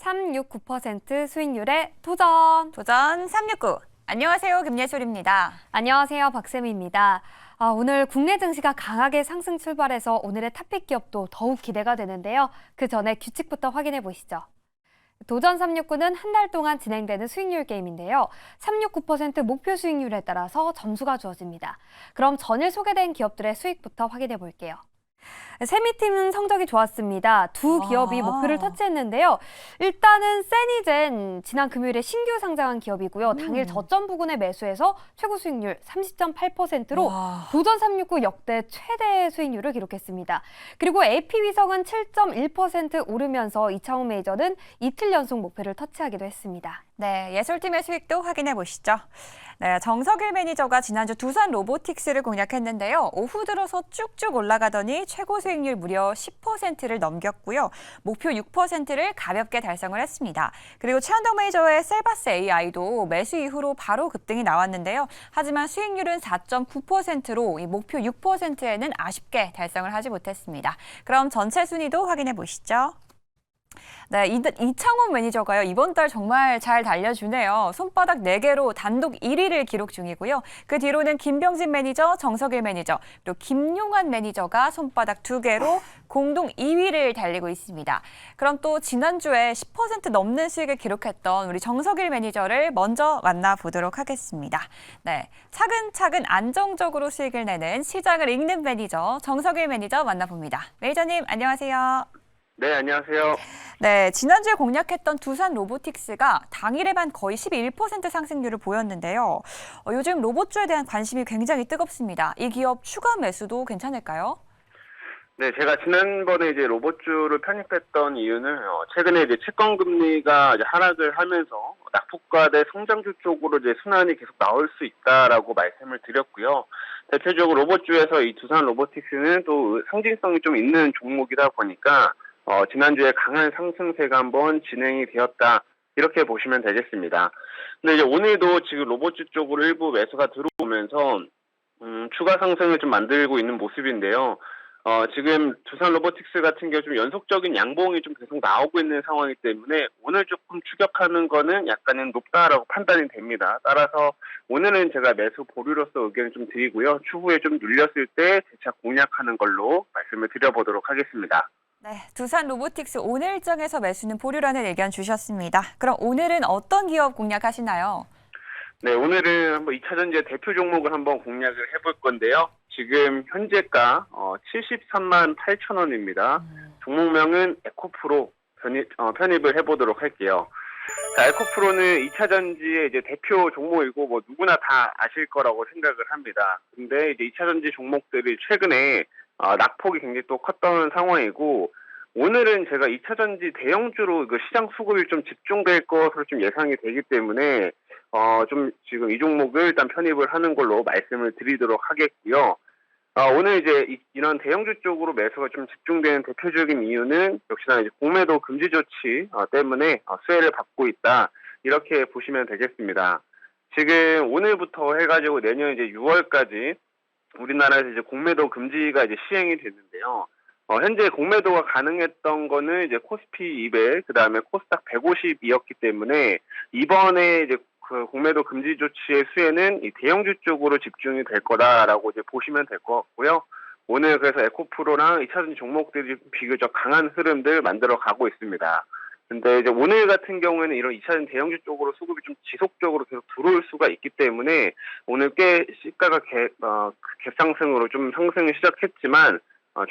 369% 수익률에 도전! 도전 369. 안녕하세요. 김예솔입니다. 안녕하세요. 박쌤입니다. 오늘 국내 증시가 강하게 상승 출발해서 오늘의 탑픽 기업도 더욱 기대가 되는데요. 그 전에 규칙부터 확인해 보시죠. 도전 369는 한 달 동안 진행되는 수익률 게임인데요. 369% 목표 수익률에 따라서 점수가 주어집니다. 그럼 전일 소개된 기업들의 수익부터 확인해 볼게요. 세미팀은 성적이 좋았습니다. 두 기업이 목표를 터치했는데요. 일단은 세니젠, 지난 금요일에 신규 상장한 기업이고요. 당일 저점 부근에 매수해서 최고 수익률 30.8%로 도전 369 역대 최대 수익률을 기록했습니다. 그리고 AP위성은 7.1% 오르면서 이창호 매니저는 이틀 연속 목표를 터치하기도 했습니다. 네, 예솔팀의 수익도 확인해 보시죠. 네, 정석일 매니저가 지난주 두산 로보틱스를 공략했는데요. 오후 들어서 쭉쭉 올라가더니 최고 수익률 무려 10%를 넘겼고요. 목표 6%를 가볍게 달성을 했습니다. 그리고 최한동 매니저의 셀바스 AI도 매수 이후로 바로 급등이 나왔는데요. 하지만 수익률은 4.9%로 이 목표 6%에는 아쉽게 달성을 하지 못했습니다. 그럼 전체 순위도 확인해 보시죠. 네, 이창호 매니저가요. 이번 달 정말 잘 달려주네요. 손바닥 4개로 단독 1위를 기록 중이고요. 그 뒤로는 김병진 매니저, 정석일 매니저, 그리고 김용환 매니저가 손바닥 2개로 공동 2위를 달리고 있습니다. 그럼 또 지난주에 10% 넘는 수익을 기록했던 우리 정석일 매니저를 먼저 만나보도록 하겠습니다. 네, 차근차근 안정적으로 수익을 내는 시장을 읽는 매니저, 정석일 매니저 만나봅니다. 매니저님, 안녕하세요. 네, 안녕하세요. 네, 지난주에 공략했던 두산 로보틱스가 당일에만 거의 11% 상승률을 보였는데요. 요즘 로봇주에 대한 관심이 굉장히 뜨겁습니다. 이 기업 추가 매수도 괜찮을까요? 네, 제가 지난번에 이제 로봇주를 편입했던 이유는 최근에 이제 채권 금리가 이제 하락을 하면서 낙폭과대 성장주 쪽으로 이제 순환이 계속 나올 수 있다라고 말씀을 드렸고요. 대표적으로 로봇주에서 이 두산 로보틱스는 또 상징성이 좀 있는 종목이다 보니까 지난주에 강한 상승세가 한번 진행이 되었다. 이렇게 보시면 되겠습니다. 근데 이제 오늘도 지금 로봇주 쪽으로 일부 매수가 들어오면서 추가 상승을 좀 만들고 있는 모습인데요. 지금 두산 로보틱스 같은 경우 좀 연속적인 양봉이 좀 계속 나오고 있는 상황이기 때문에 오늘 조금 추격하는 거는 약간은 높다라고 판단이 됩니다. 따라서 오늘은 제가 매수 보류로서 의견을 좀 드리고요. 추후에 좀 눌렸을 때 재차 공략하는 걸로 말씀을 드려보도록 하겠습니다. 네, 두산 로보틱스 오늘 일정에서 매수는 보류라는 의견 주셨습니다. 그럼 오늘은 어떤 기업 공략하시나요? 네, 오늘은 한번 2차전지의 대표 종목을 한번 공략을 해볼 건데요. 지금 현재가 73만 8천 원입니다. 종목명은 에코프로 편입을 해보도록 할게요. 자, 에코프로는 2차전지의 이제 대표 종목이고 뭐 누구나 다 아실 거라고 생각을 합니다. 근데 이제 2차전지 종목들이 최근에 낙폭이 굉장히 또 컸던 상황이고 오늘은 제가 2차전지 대형주로 그 시장 수급이 좀 집중될 것으로 좀 예상이 되기 때문에 좀 지금 이 종목을 일단 편입을 하는 걸로 말씀을 드리도록 하겠고요. 오늘 이제 이런 대형주 쪽으로 매수가 좀 집중되는 대표적인 이유는 역시나 이제 공매도 금지 조치 때문에 수혜를 받고 있다. 이렇게 보시면 되겠습니다. 지금 오늘부터 해가지고 내년 이제 6월까지 우리나라에서 이제 공매도 금지가 이제 시행이 됐는데요. 현재 공매도가 가능했던 거는 이제 코스피 200, 그 다음에 코스닥 150이었기 때문에 이번에 이제 그 공매도 금지 조치의 수혜는 이 대형주 쪽으로 집중이 될 거다라고 이제 보시면 될 것 같고요. 오늘 그래서 에코프로랑 2차전지 종목들이 비교적 강한 흐름들 만들어 가고 있습니다. 근데 이제 오늘 같은 경우에는 이런 2차전 대형주 쪽으로 수급이 좀 지속적으로 계속 들어올 수가 있기 때문에 오늘 꽤 시가가 갭상승으로 좀 상승을 시작했지만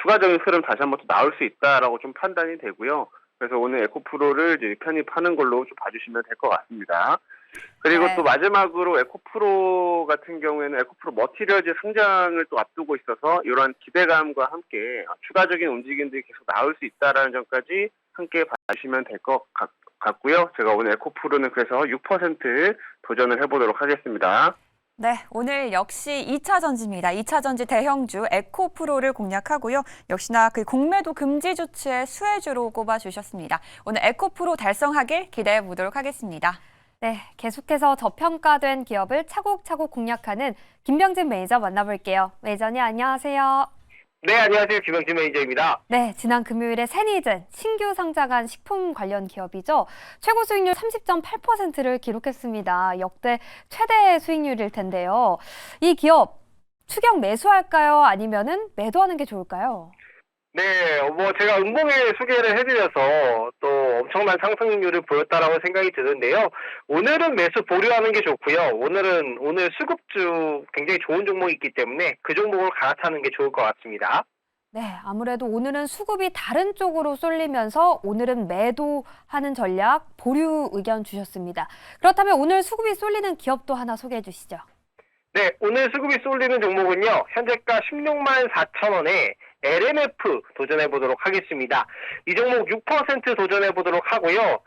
추가적인 흐름 다시 한번 또 나올 수 있다라고 좀 판단이 되고요. 그래서 오늘 에코프로를 이제 편입하는 걸로 좀 봐주시면 될 것 같습니다. 그리고 네. 또 마지막으로 에코프로 같은 경우에는 에코프로 머티리얼즈 상장을 또 앞두고 있어서 이러한 기대감과 함께 추가적인 움직임들이 계속 나올 수 있다라는 점까지 함께 봐주시면 될 것 같고요. 제가 오늘 에코프로는 그래서 6% 도전을 해보도록 하겠습니다. 네, 오늘 역시 2차전지입니다. 2차전지 대형주 에코프로를 공략하고요. 역시나 그 공매도 금지 조치의 수혜주로 꼽아주셨습니다. 오늘 에코프로 달성하길 기대해 보도록 하겠습니다. 네, 계속해서 저평가된 기업을 차곡차곡 공략하는 김병진 매니저 만나볼게요. 매니저님 안녕하세요. 네, 안녕하세요. 김영진 매니저입니다. 네, 지난 금요일에 세니즌 신규 상장한 식품 관련 기업이죠. 최고 수익률 30.8%를 기록했습니다. 역대 최대 수익률일 텐데요. 이 기업 추격 매수할까요? 아니면은 매도하는 게 좋을까요? 네, 제가 음봉에 소개를 해드려서 또 엄청난 상승률을 보였다라고 생각이 드는데요. 오늘은 매수 보류하는 게 좋고요. 오늘 수급주 굉장히 좋은 종목이 있기 때문에 그 종목을 갈아타는 게 좋을 것 같습니다. 네, 아무래도 오늘은 수급이 다른 쪽으로 쏠리면서 오늘은 매도하는 전략 보류 의견 주셨습니다. 그렇다면 오늘 수급이 쏠리는 기업도 하나 소개해 주시죠. 네, 오늘 수급이 쏠리는 종목은요. 현재가 16만 4천 원에 LNF 도전해 보도록 하겠습니다. 이 종목 6% 도전해 보도록 하고요.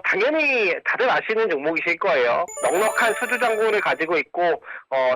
당연히 다들 아시는 종목이실 거예요. 넉넉한 수주 잔고를 가지고 있고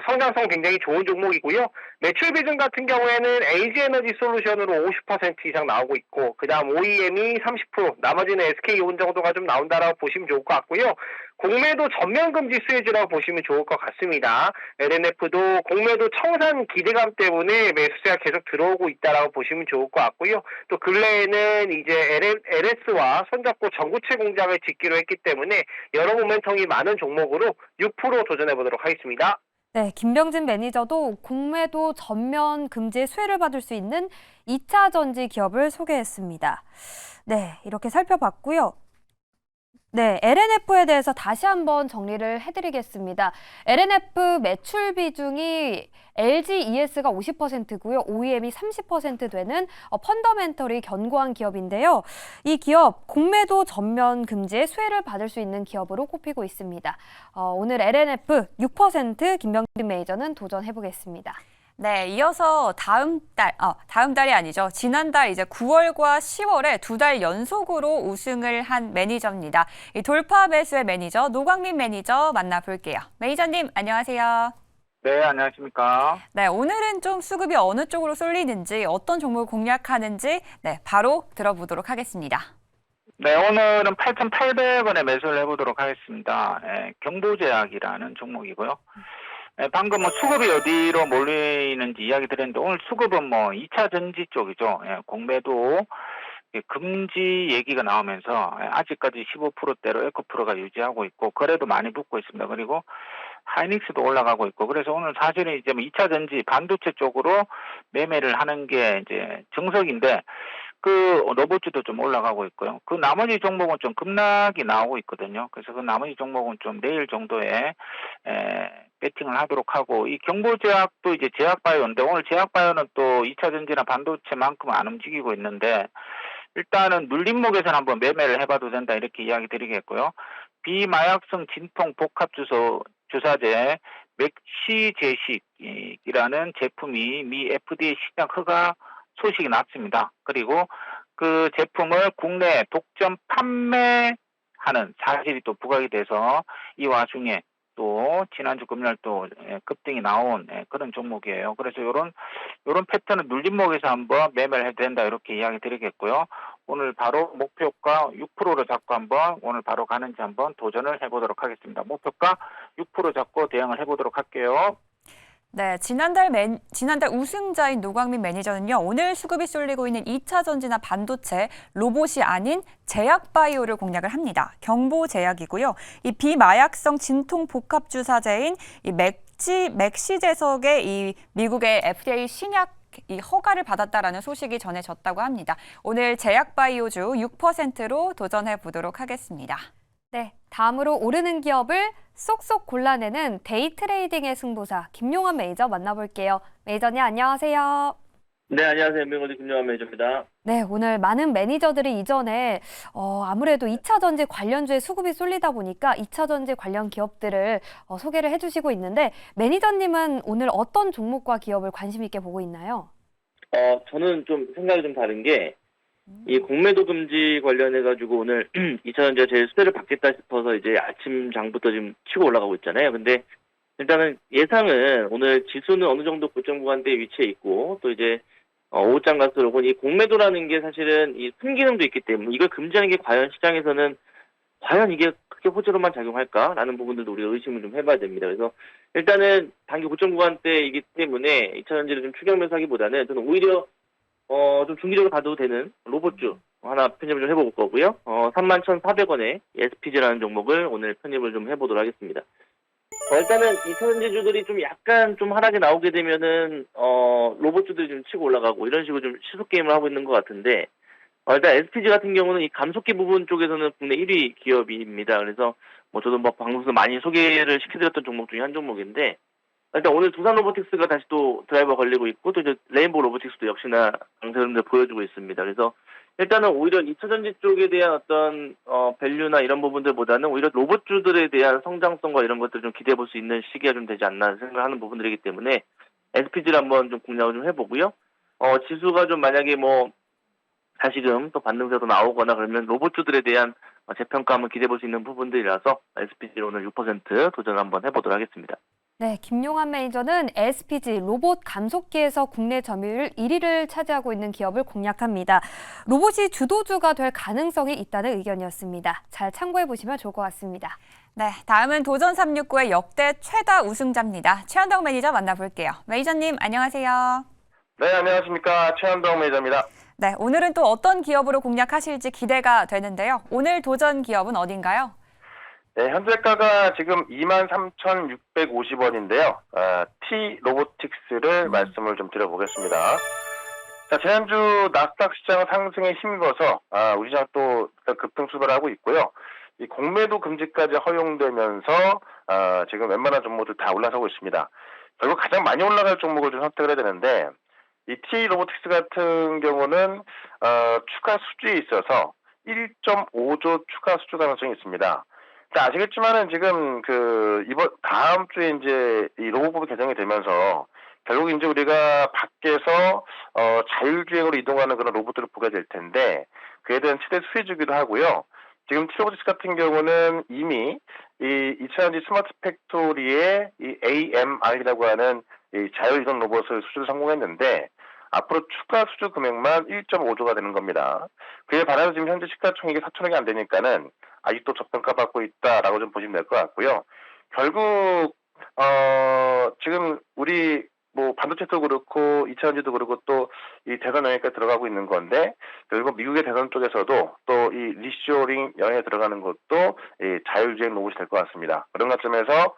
성장성 굉장히 좋은 종목이고요. 매출 비중 같은 경우에는 LG에너지 솔루션으로 50% 이상 나오고 있고 그다음 OEM이 30%, 나머지는 SK온 정도가 좀 나온다라고 보시면 좋을 것 같고요. 공매도 전면금지 수혜주라고 보시면 좋을 것 같습니다. LNF도 공매도 청산 기대감 때문에 매수세가 계속 들어오고 있다라고 보시면 좋을 것 같고요. 또 근래에는 이제 LS와 손잡고 전구체 공장을 짓기로 했기 때문에 여러 모멘텀이 많은 종목으로 6% 도전해 보도록 하겠습니다. 네, 김병진 매니저도 공매도 전면 금지의 수혜를 받을 수 있는 2차 전지 기업을 소개했습니다. 네, 이렇게 살펴봤고요. 네, LNF에 대해서 다시 한번 정리를 해드리겠습니다. LNF 매출 비중이 LG ES가 50%고요. OEM이 30% 되는 펀더멘털이 견고한 기업인데요. 이 기업 공매도 전면 금지의 수혜를 받을 수 있는 기업으로 꼽히고 있습니다. 오늘 LNF 6% 김병진 매니저는 도전해보겠습니다. 네, 이어서 다음 달이 아니죠. 지난달 이제 9월과 10월에 2달 연속으로 우승을 한 매니저입니다. 이 돌파 매수의 매니저 노광민 매니저 만나볼게요. 매니저님, 안녕하세요. 네, 안녕하십니까. 네, 오늘은 좀 수급이 어느 쪽으로 쏠리는지, 어떤 종목을 공략하는지, 네, 바로 들어보도록 하겠습니다. 네, 오늘은 8,800원에 매수를 해보도록 하겠습니다. 경보제약이라는 종목이고요. 방금 수급이 어디로 몰리는지 이야기 드렸는데 오늘 수급은 2차 전지 쪽이죠. 공매도 금지 얘기가 나오면서 아직까지 15%대로 에코프로가 유지하고 있고 거래도 많이 붙고 있습니다. 그리고 하이닉스도 올라가고 있고 그래서 오늘 사실은 이제 2차 전지 반도체 쪽으로 매매를 하는 게 이제 정석인데 그 로봇주도 좀 올라가고 있고요. 그 나머지 종목은 좀 급락이 나오고 있거든요. 그래서 그 나머지 종목은 좀 내일 정도에 배팅을 하도록 하고 이 경보제약도 이제 제약바이오인데 오늘 제약바이오는 또 2차 전지나 반도체만큼 안 움직이고 있는데 일단은 눌림목에서는 한번 매매를 해봐도 된다 이렇게 이야기 드리겠고요. 비마약성 진통 복합 주사제 맥시제식이라는 제품이 미 FDA 시장 허가 소식이 났습니다. 그리고 그 제품을 국내 독점 판매하는 사실이 또 부각이 돼서 이 와중에 또 지난주 금요일 또 급등이 나온 그런 종목이에요. 그래서 요런 패턴은 눌림목에서 한번 매매를 해도 된다 이렇게 이야기 드리겠고요. 오늘 바로 목표가 6%로 잡고 한번 오늘 바로 가는지 한번 도전을 해보도록 하겠습니다. 목표가 6% 잡고 대응을 해보도록 할게요. 네, 지난달 우승자인 노광민 매니저는요, 오늘 수급이 쏠리고 있는 2차 전지나 반도체, 로봇이 아닌 제약바이오를 공략을 합니다. 경보제약이고요. 이 비마약성 진통 복합 주사제인 이 맥시제석의 이 미국의 FDA 신약 이 허가를 받았다라는 소식이 전해졌다고 합니다. 오늘 제약바이오주 6%로 도전해 보도록 하겠습니다. 네, 다음으로 오르는 기업을 쏙쏙 골라내는 데이 트레이딩의 승부사 김용환 매니저 만나볼게요. 매니저님 안녕하세요. 네, 안녕하세요. 연맹어디 김영환 매니저입니다. 네, 오늘 많은 매니저들이 이전에 아무래도 2차 전지 관련주에 수급이 쏠리다 보니까 2차 전지 관련 기업들을 소개를 해주시고 있는데 매니저님은 오늘 어떤 종목과 기업을 관심 있게 보고 있나요? 저는 좀 생각이 좀 다른 게 이 공매도 금지 관련해가지고 오늘 2차 전지가 제일 수혜를 받겠다 싶어서 이제 아침 장부터 지금 치고 올라가고 있잖아요. 근데 일단은 예상은 오늘 지수는 어느 정도 고점 구간대에 위치해 있고 또 이제 오후장 갈수록은 이 공매도라는 게 사실은 이 순기능도 있기 때문에 이걸 금지하는 게 과연 시장에서는 과연 이게 크게 호재로만 작용할까라는 부분들도 우리가 의심을 좀 해봐야 됩니다. 그래서 일단은 단기 고점 구간대이기 때문에 2차전지를 좀 추격 매수하기보다는 저는 오히려 좀 중기적으로 가도 되는 로봇주 하나 편입을 좀 해볼 거고요. 31,400원에 SPG라는 종목을 오늘 편입을 좀 해보도록 하겠습니다. 일단은 2차전지주들이 좀 약간 좀 하락이 나오게 되면은 로봇주들이 좀 치고 올라가고 이런 식으로 좀 시속 게임을 하고 있는 것 같은데 일단 SPG 같은 경우는 이 감속기 부분 쪽에서는 국내 1위 기업입니다. 그래서 저도 방송에서 많이 소개를 시켜드렸던 종목 중에 한 종목인데 일단 오늘 두산 로보틱스가 다시 또 드라이버 걸리고 있고 또 이제 레인보우 로보틱스도 역시나 강세를 보여주고 있습니다. 그래서 일단은 오히려 2차전지 쪽에 대한 어떤 밸류나 이런 부분들보다는 오히려 로봇주들에 대한 성장성과 이런 것들을 좀 기대해 볼 수 있는 시기가 좀 되지 않나 생각하는 부분들이기 때문에 SPG를 한번 좀 공략을 좀 해보고요. 지수가 좀 만약에 다시금 또 반등세도 나오거나 그러면 로봇주들에 대한 재평가 한번 기대해 볼 수 있는 부분들이라서 SPG를 오늘 6% 도전 한번 해보도록 하겠습니다. 네, 김용환 매니저는 SPG 로봇 감속기에서 국내 점유율 1위를 차지하고 있는 기업을 공략합니다. 로봇이 주도주가 될 가능성이 있다는 의견이었습니다. 잘 참고해 보시면 좋을 것 같습니다. 네, 다음은 도전 369의 역대 최다 우승자입니다. 최현덕 매니저 만나볼게요. 매니저님 안녕하세요. 네, 안녕하십니까. 최현동 매니저입니다. 네, 오늘은 또 어떤 기업으로 공략하실지 기대가 되는데요. 오늘 도전 기업은 어딘가요? 네, 현재가가 지금 23,650원인데요. T 로보틱스를 말씀을 좀 드려보겠습니다. 자, 지난주 나스닥 시장 상승에 힘입어서 우리 시장 또 급등 출발하고 있고요. 이 공매도 금지까지 허용되면서 지금 웬만한 종목들 다 올라서고 있습니다. 결국 가장 많이 올라갈 종목을 좀 선택을 해야 되는데 이 T 로보틱스 같은 경우는 추가 수주에 있어서 1.5조 추가 수주 가능성이 있습니다. 아시겠지만은 지금 이번 다음 주에 이제 이 로봇법이 개정이 되면서 결국 이제 우리가 밖에서 자율주행으로 이동하는 그런 로봇들을 보게 될 텐데 그에 대한 최대 수혜주기도 하고요. 지금 T로보틱스 같은 경우는 이미 이 2차전지 스마트 팩토리의 이 AMR이라고 하는 이 자율이동 로봇을 수주를 성공했는데 앞으로 추가 수주 금액만 1.5조가 되는 겁니다. 그에 반해서 지금 현재 시가총액이 4천억이 안 되니까는 아직도 저평가받고 있다라고 좀 보시면 될 것 같고요. 결국 지금 우리 반도체도 그렇고 2차전지도 그렇고 또 이 대선 영역에 들어가고 있는 건데 결국 미국의 대선 쪽에서도 또 이 리쇼링 영역에 들어가는 것도 이 자율주행 로봇이 될 것 같습니다. 그런 관점에서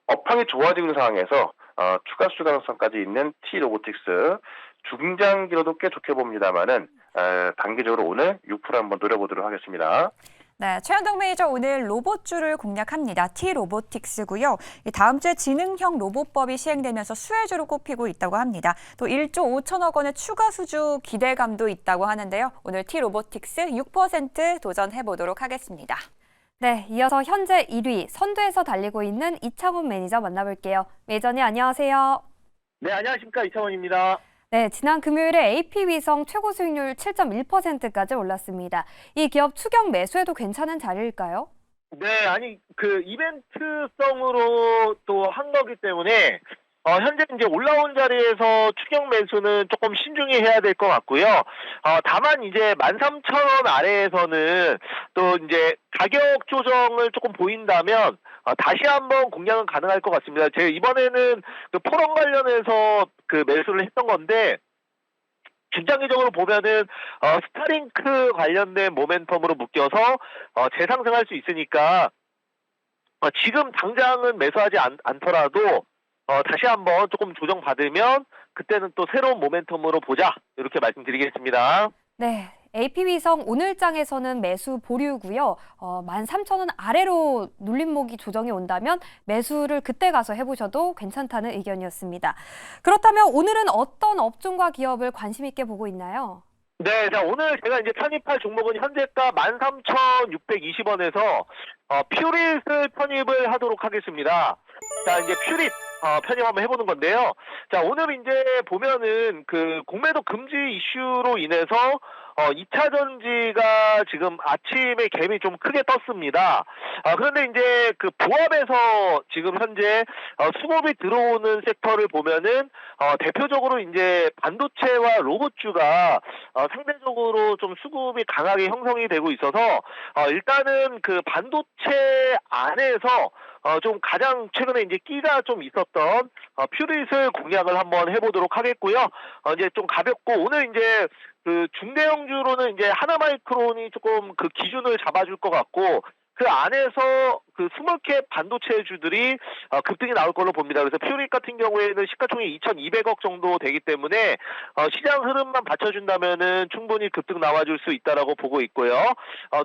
업황이 좋아지고 있는 상황에서 추가 수주 가능성까지 있는 T 로보틱스 중장기로도 꽤 좋게 봅니다만은 단기적으로 오늘 6% 한번 노려보도록 하겠습니다. 네, 최현덕 매니저 오늘 로봇주를 공략합니다. T 로보틱스고요. 다음 주에 지능형 로봇법이 시행되면서 수혜주로 꼽히고 있다고 합니다. 또 1조 5천억 원의 추가 수주 기대감도 있다고 하는데요. 오늘 T 로보틱스 6% 도전해보도록 하겠습니다. 네, 이어서 현재 1위 선두에서 달리고 있는 이창훈 매니저 만나볼게요. 매니저님 안녕하세요. 네, 안녕하십니까. 이창원입니다. 네, 지난 금요일에 AP위성 최고 수익률 7.1%까지 올랐습니다. 이 기업 추격 매수해도 괜찮은 자리일까요? 네, 아니, 이벤트성으로 또 한 거기 때문에, 현재 이제 올라온 자리에서 추격 매수는 조금 신중히 해야 될 것 같고요. 다만 이제 13,000원 아래에서는 또 이제 가격 조정을 조금 보인다면, 다시 한번 공략은 가능할 것 같습니다. 제가 이번에는 포럼 관련해서 매수를 했던 건데, 중장기적으로 보면은 스타링크 관련된 모멘텀으로 묶여서 재상승할 수 있으니까 지금 당장은 매수하지 않더라도 다시 한번 조금 조정받으면 그때는 또 새로운 모멘텀으로 보자 이렇게 말씀드리겠습니다. 네, AP위성 오늘장에서는 매수 보류고요. 13,000원 아래로 눌림목이 조정이 온다면 매수를 그때 가서 해보셔도 괜찮다는 의견이었습니다. 그렇다면 오늘은 어떤 업종과 기업을 관심 있게 보고 있나요? 네, 자, 오늘 제가 이제 편입할 종목은 현재가 13,620원에서 퓨릿을 편입을 하도록 하겠습니다. 자, 이제 퓨릿 편입 한번 해보는 건데요. 자, 오늘 이제 보면은 공매도 금지 이슈로 인해서 2차 전지가 지금 아침에 갭이 좀 크게 떴습니다. 그런데 이제 그 보합에서 지금 현재 수급이 들어오는 섹터를 보면은 대표적으로 이제 반도체와 로봇주가 상대적으로 좀 수급이 강하게 형성이 되고 있어서 일단은 그 반도체 안에서 좀 가장 최근에 이제 끼가 좀 있었던 퓨릿을 공략을 한번 해보도록 하겠고요. 이제 좀 가볍고 오늘 이제 그 중대형주로는 이제 하나마이크론이 조금 그 기준을 잡아줄 것 같고 그 안에서 그 스몰캡 반도체주들이 급등이 나올 걸로 봅니다. 그래서 퓨릿 같은 경우에는 시가총액 2,200억 정도 되기 때문에 시장 흐름만 받쳐준다면은 충분히 급등 나와줄 수 있다라고 보고 있고요.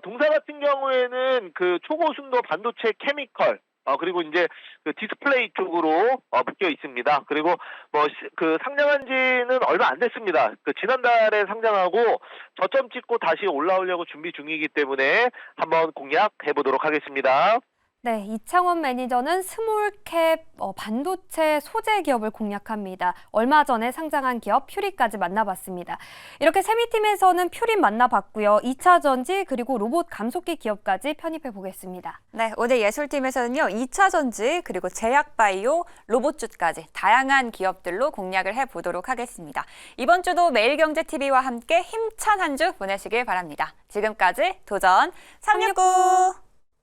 동사 같은 경우에는 그 초고순도 반도체 케미컬 그리고 이제 그 디스플레이 쪽으로 묶여 있습니다. 그리고 뭐 그 상장한 지는 얼마 안 됐습니다. 그 지난달에 상장하고 저점 찍고 다시 올라오려고 준비 중이기 때문에 한번 공략해 보도록 하겠습니다. 네, 이창원 매니저는 스몰캡 반도체 소재 기업을 공략합니다. 얼마 전에 상장한 기업 퓨릿까지 만나봤습니다. 이렇게 세미팀에서는 퓨릿 만나봤고요. 2차 전지 그리고 로봇 감속기 기업까지 편입해 보겠습니다. 네, 오늘 예술팀에서는요. 2차 전지 그리고 제약바이오, 로봇주까지 다양한 기업들로 공략을 해보도록 하겠습니다. 이번 주도 매일경제TV와 함께 힘찬 한 주 보내시길 바랍니다. 지금까지 도전 369!